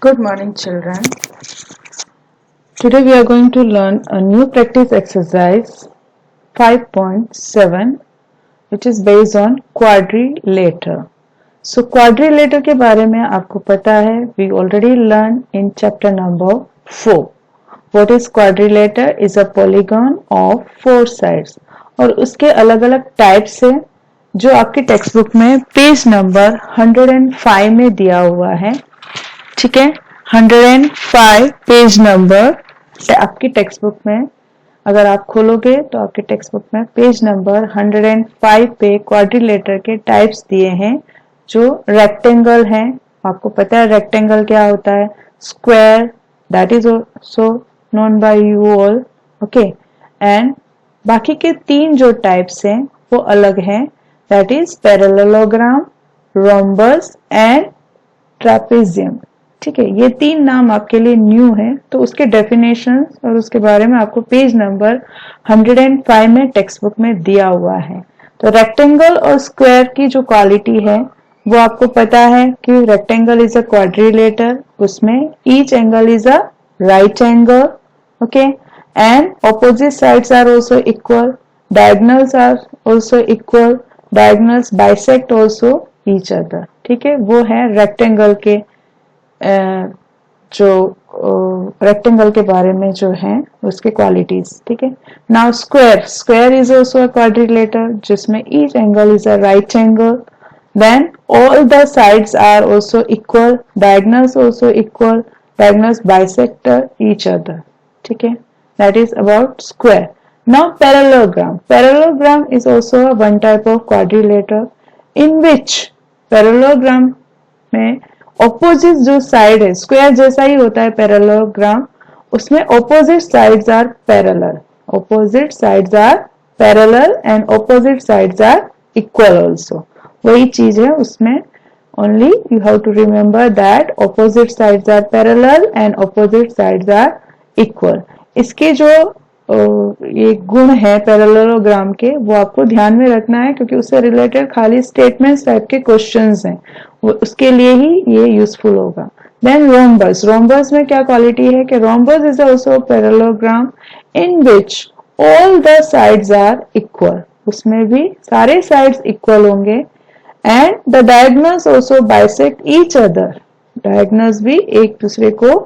Good morning, children. Today we are going to learn a new practice exercise 5.7 which is based on quadrilateral. So quadrilateral के बारे में आपको पता है, we already learned in chapter number 4. What is quadrilateral? Is a polygon of 4 sides और उसके अलग अलग टाइप्स है जो आपके टेक्स्ट बुक में पेज नंबर 105 में दिया हुआ है. ठीक है, 105 पेज नंबर आपकी टेक्स्ट बुक में अगर आप खोलोगे तो आपके टेक्स्ट बुक में पेज नंबर 105 पे क्वाड्रिलेटर के टाइप्स दिए हैं. जो रेक्टेंगल है, आपको पता है रेक्टेंगल क्या होता है, square, that is also known by you all. Okay, and बाकी के 3 जो टाइप्स हैं वो अलग हैं, that is parallelogram, rhombus and trapezium. ठीक है, ये 3 नाम आपके लिए न्यू है, तो उसके डेफिनेशन और उसके बारे में आपको पेज नंबर 105 में टेक्स्ट बुक में दिया हुआ है. तो रेक्टेंगल और स्क्वायर की जो क्वालिटी है वो आपको पता है कि रेक्टेंगल इज अ क्वाड्रिलेटर, उसमें each angle is a right angle. Okay, and opposite sides are also equal, diagonals are also equal, diagonals bisect also each other. ठीक है, वो है रेक्टेंगल के जो रेक्टेंगल के बारे में जो है उसके क्वालिटीज. ठीक है, now square is also a quadrilateral जिसमें each angle is a right angle, then all the sides are also equal, diagonals also equal, diagonals bisect each other. ठीक है, that is about square. Now parallelogram is also one type of quadrilateral in which parallelogram में opposite जो side है, square जैसा ही होता है parallelogram, उसमें opposite sides are parallel, opposite sides are parallel and opposite sides are equal also. वही चीज है उसमें, only you have to remember that opposite sides are parallel and opposite sides are equal. इसके जो ये गुण है पैरेललोग्राम के, वो आपको ध्यान में रखना है क्योंकि उससे रिलेटेड खाली स्टेटमेंट्स टाइप के क्वेश्चंस हैं, वो उसके लिए ही ये यूजफुल होगा. देन रोम्बस में क्या क्वालिटी है कि rhombus is also parallelogram in which all the sides are equal, उसमें भी सारे साइड्स इक्वल होंगे, and the diagonals also bisect each other, diagonals भी एक दूसरे को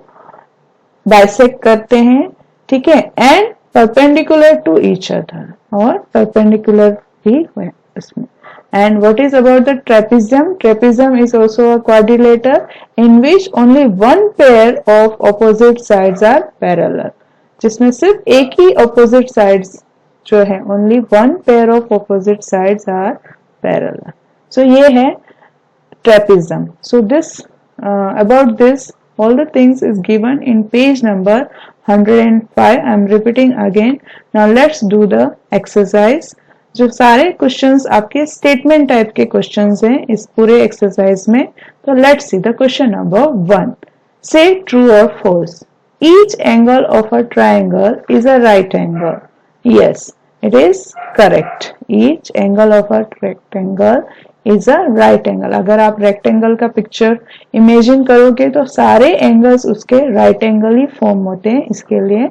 बाइसेक्ट करते हैं. ठीक है, and perpendicular to each other, और परपेंडिकुलर भी है इसमें. And what is about the trapezium? Trapezium is also a quadrilateral in which only one pair of opposite sides are parallel. जिसमें सिर्फ एक ही opposite sides जो है, only one pair of opposite sides are parallel. So ये है trapezium. So this about this all the things is given in page number 105. I am repeating again. Now let's do the exercise. जो सारे questions आपके statement type के questions हैं इस पूरे exercise में. तो let's see the question number 1. से ट्रू और false, each angle of a triangle is a right angle. Yes, it is correct. Each angle of a rectangle is a right angle. अगर आप rectangle का picture imagine करोगे तो सारे angles उसके right angle ही form होते हैं, इसके लिए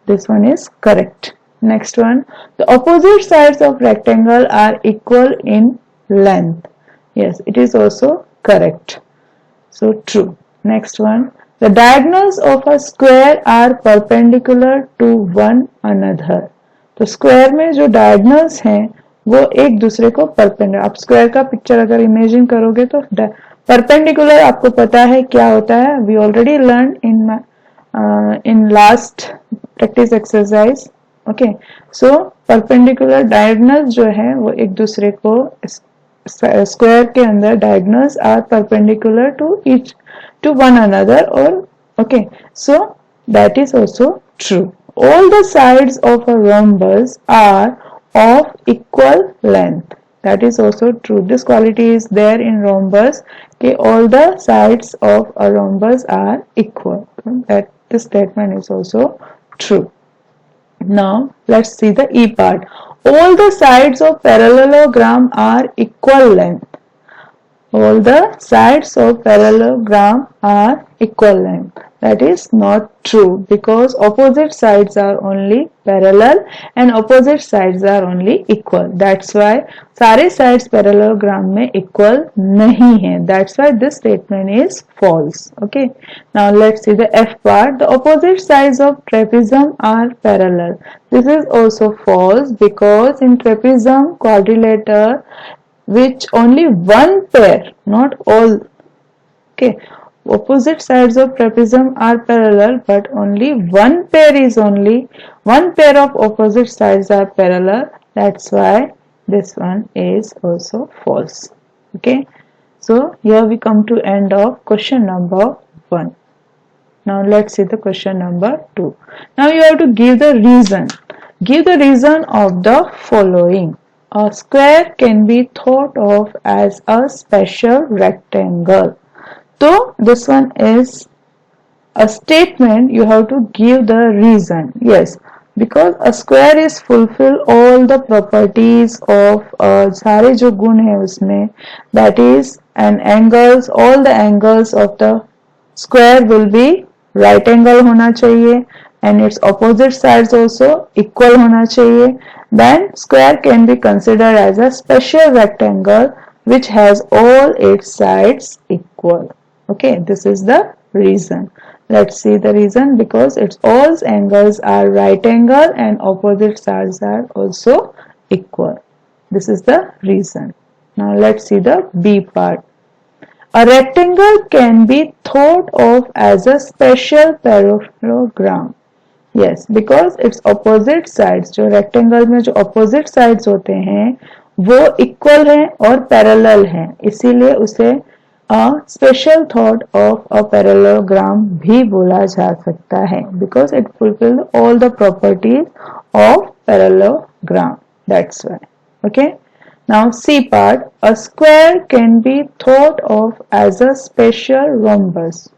this one is correct. Next one, the opposite sides of rectangle are equal in length. Yes, it is also correct. So true. Next one, the diagonals of a square are perpendicular to one another. तो square में जो diagonals हैं वो एक दूसरे को perpendicular, आप square का पिक्चर अगर इमेजिन करोगे तो परपेंडिकुलर आपको पता है क्या होता है, we already learn in last practice exercise. Okay, so perpendicular diagonals जो है वो एक दूसरे को, स्क्वायर के अंदर diagonals are perpendicular to one another, और okay, so that is also true. All the sides of a rhombus are of equal length, that is also true. This quality is there in rhombus कि all the sides of a rhombus are equal. That this statement is also true. Now let's see the E part. All the sides of parallelogram are equal length. all the sides of parallelogram are equal length. That is not true because opposite sides are only parallel and opposite sides are only equal. That's why सारे sides parallelogram में equal नहीं है. That's why this statement is false. Okay. Now let's see the F part. The opposite sides of trapezium are parallel. This is also false because in trapezium quadrilateral which only one pair, not all. Okay, opposite sides of trapezium are parallel, but only one pair of opposite sides are parallel. That's why this one is also false. Okay, so here we come to end of question number 1. Now let's see the question number 2. Now you have to give the reason. Give the reason of the following. A square can be thought of as a special rectangle. So this one is a statement. You have to give the reason. Yes, because a square is fulfill all the properties of सारे जो गुण है उसमें, that is and angles, all the angles of the square will be right angle होना चाहिए and its opposite sides also equal होना चाहिए. Then square can be considered as a special rectangle which has all its sides equal. Okay, this is the reason. Let's see the reason. Because its all angles are right angle and opposite sides are also equal. This is the reason. Now let's see the B part. A rectangle can be thought of as a special parallelogram. Yes, because its opposite sides, जो rectangle में जो opposite sides होते हैं वो equal हैं और parallel हैं, इसीलिए उसे a special thought of a parallelogram भी बोला जा सकता है because it fulfills all the properties of parallelogram. That's why. Okay. Now C part. A square can be thought of as a special rhombus.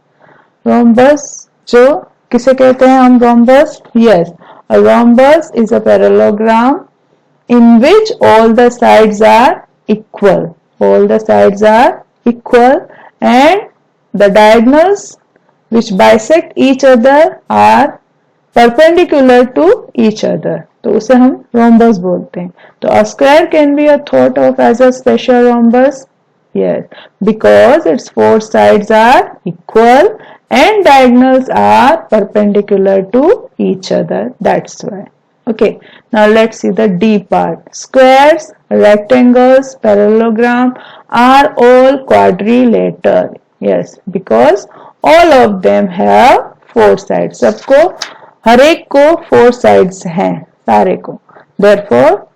Rhombus जो किसे कहते हैं हम rhombus? Yes, a rhombus is a parallelogram in which all the sides are equal. All the sides are equal and the diagonals which bisect each other are perpendicular to each other. तो उसे हम rhombus बोलते हैं. तो a square can be a thought of as a special rhombus. Yes, because its four sides are equal and diagonals are perpendicular to each other. That's why. Okay, now let's see the D part. Squares, rectangles, parallelogram are all quadrilateral. Yes, because all of them have four sides. सबको हर एक को four sides हैं सारे को. Therefore,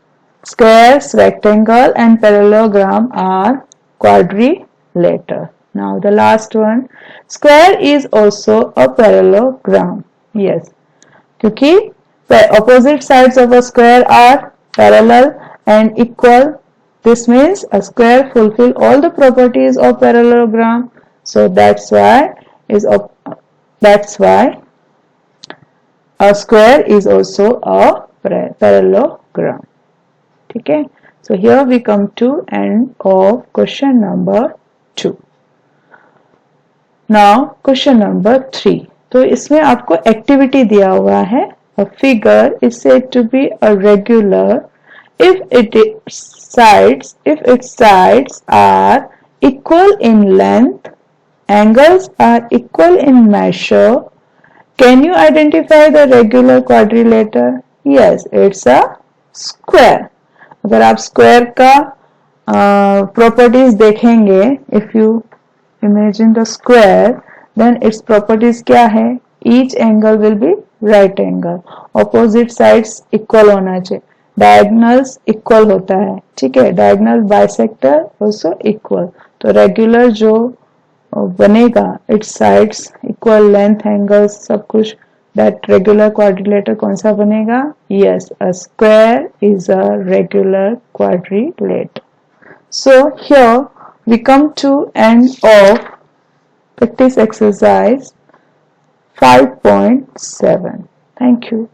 squares, rectangle and parallelogram are quadrilateral. Now the last one. Square is also a parallelogram. Yes, क्योंकि opposite sides of a square are parallel and equal. This means a square fulfill all the properties of parallelogram. So that's why a square is also a parallelogram. Okay. So here we come to end of question number 2. Now question number 3. तो इसमें आपको activity दिया हुआ है. A figure is said to be a regular if its sides are equal in length, angles are equal in measure. Can you identify the regular quadrilateral? Yes, it's a square. अगर आप square का properties देखेंगे, if you imagine the square, then its properties क्या है? Each angle will be right angle. Opposite sides equal होना चाहिए. Diagonals equal होता है. ठीक है. Diagonal bisector also equal. तो regular जो बनेगा, its sides equal length, angles सब कुछ. That regular quadrilateral कौन सा बनेगा? Yes, a square is a regular quadrilateral. So here we come to end of practice exercise 5.7. Thank you.